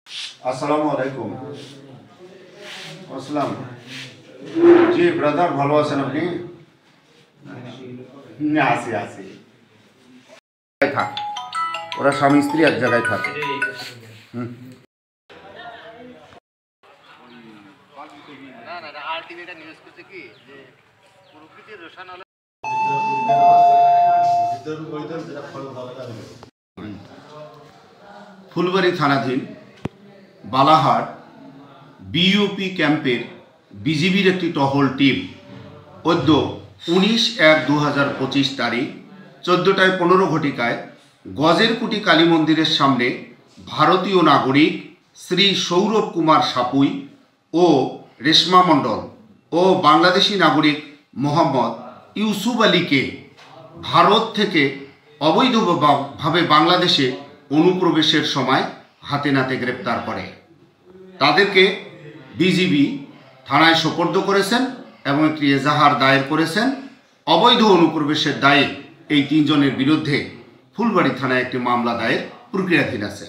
আসসালামু আলাইকুম। আসসালাম। জি ব্রাদার, ভালো আছেন আপনি? আছি আছি। থাক, ওরা স্বামী স্ত্রী এক জায়গায় থাকে। ফুলবাড়ী থানাধীন বালাহাট বিইউপি ক্যাম্পের বিজিবির একটি টহল টিম অদ্য 19/1/2025 তারিখ 14:15 গজেরকুটি কালী মন্দিরের সামনে ভারতীয় নাগরিক শ্রী সৌরভ কুমার সাপুই ও রেশমা মণ্ডল ও বাংলাদেশি নাগরিক মোহাম্মদ ইউসুফ আলীকে ভারত থেকে অবৈধভাবে বাংলাদেশে অনুপ্রবেশের সময় হাতে নাতে গ্রেপ্তার করে। তাদেরকে বিজিবি থানায় সোপর্দ করেছেন এবং একটি এজাহার দায়ের করেছেন। অবৈধ অনুপ্রবেশের দায়ে এই তিনজনের বিরুদ্ধে ফুলবাড়ী থানায় একটি মামলা দায়ের প্রক্রিয়াধীন আছে।